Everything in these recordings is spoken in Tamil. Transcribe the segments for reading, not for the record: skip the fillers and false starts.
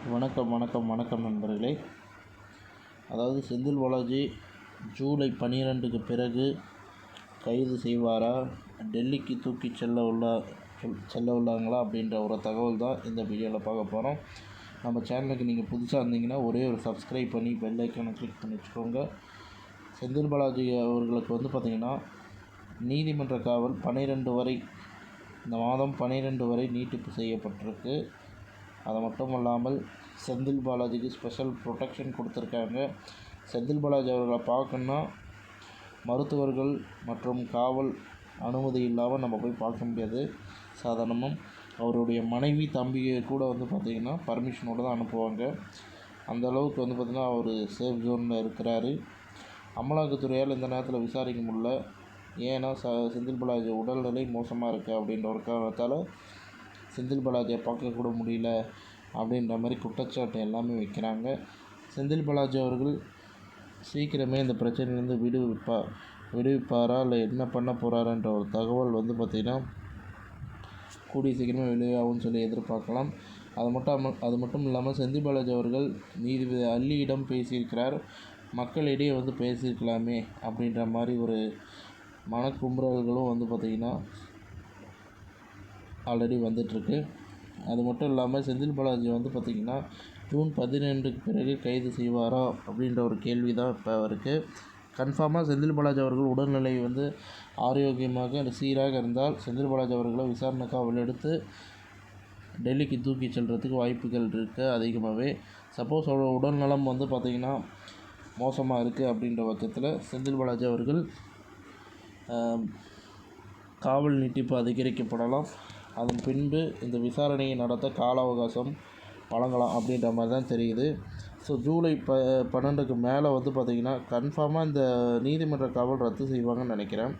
வணக்கம் நண்பர்களே. அதாவது செந்தில் பாலாஜி ஜூலை 12க்கு பிறகு கைது செய்வாரா, டெல்லிக்கு தூக்கி செல்ல உள்ளாங்களா அப்படின்ற ஒரு தகவல் தான் இந்த வீடியோவில் பார்க்க போகிறோம். நம்ம சேனலுக்கு நீங்கள் புதுசாக இருந்தீங்கன்னா ஒரே ஒரு சப்ஸ்கிரைப் பண்ணி பெல் ஐக்கானை கிளிக் பண்ணி வச்சுக்கோங்க. செந்தில் பாலாஜி அவர்களுக்கு பார்த்திங்கன்னா நீதிமன்ற காவல் 12 வரை, இந்த மாதம் 12 வரை நீட்டிப்பு செய்யப்பட்டிருக்கு. அது மட்டும் இல்லாமல் செந்தில் பாலாஜிக்கு ஸ்பெஷல் ப்ரொடெக்ஷன் கொடுத்துருக்காங்க. செந்தில் பாலாஜி அவர்களை பார்க்கணுன்னா மருத்துவர்கள் மற்றும் காவல் அனுமதி இல்லாமல் நம்ம போய் பார்க்க முடியாது. சாதாரணமாக அவருடைய மனைவி தம்பியை கூட பார்த்திங்கன்னா பர்மிஷனோடு தான் அனுப்புவாங்க. அந்த அளவுக்கு பார்த்திங்கன்னா அவர் சேஃப் ஜோனில் இருக்கிறாரு. அமலாக்கத்துறையால் இந்த நேரத்தில் விசாரிக்க முடியல. ஏன்னா செந்தில் பாலாஜி உடல்நிலை மோசமாக இருக்குது அப்படின்ற ஒரு காரணத்தால் செந்தில் பாலாஜியை பார்க்கக்கூட முடியல அப்படின்ற மாதிரி குற்றச்சாட்டு எல்லாமே வைக்கிறாங்க. செந்தில் பாலாஜி அவர்கள் சீக்கிரமே இந்த பிரச்சனையிலேருந்து விடுவிப்பாரா இல்லை என்ன பண்ண போகிறாருன்ற ஒரு தகவல் பார்த்திங்கன்னா கூடிய சீக்கிரமே வெளியாகும்னு சொல்லி எதிர்பார்க்கலாம். அது மட்டும் இல்லாமல் செந்தில் பாலாஜி அவர்கள் நீதிபதி அல்லியிடம் பேசியிருக்கிறார். மக்களிடையே பேசியிருக்கலாமே அப்படின்ற மாதிரி ஒரு மனக்குமுறல்களும் பார்த்திங்கன்னா ஆல்ரெடி வந்துட்டுருக்கு. அது மட்டும் இல்லாமல் செந்தில் பாலாஜி பார்த்திங்கன்னா ஜூன் 12க்கு பிறகு கைது செய்வாரா அப்படின்ற ஒரு கேள்வி தான் இப்போ அவருக்கு. கன்ஃபார்மாக செந்தில் பாலாஜி அவர்கள் உடல்நிலை ஆரோக்கியமாக சீராக இருந்தால் செந்தில் பாலாஜி அவர்களை விசாரணை காவல் எடுத்து டெல்லிக்கு தூக்கி செல்கிறதுக்கு வாய்ப்புகள் இருக்குது அதிகமாகவே. சப்போஸ் அவரோட உடல்நலம் பார்த்திங்கன்னா மோசமாக இருக்குது அப்படின்ற பட்சத்தில் செந்தில் பாலாஜி அவர்கள் காவல் நீட்டிப்பு அதிகரிக்கப்படலாம். அதன் பின்பு இந்த விசாரணையை நடத்த கால அவகாசம் வழங்கலாம் அப்படின்ற மாதிரி தான் தெரியுது. ஸோ ஜூலை 12க்கு மேலே பார்த்திங்கன்னா கன்ஃபார்மாக இந்த நீதிமன்ற காவல் ரத்து செய்வாங்கன்னு நினைக்கிறேன்.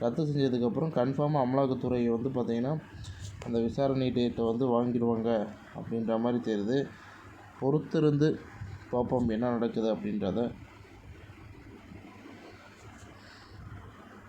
ரத்து செஞ்சதுக்கப்புறம் கன்ஃபார்மாக அமலாக்கத்துறை பார்த்திங்கன்னா அந்த விசாரணை டேட்டை வாங்கிடுவாங்க அப்படின்ற மாதிரி தெரியுது. பொறுத்திருந்து பார்ப்போம் என்ன நடக்குது அப்படின்றத.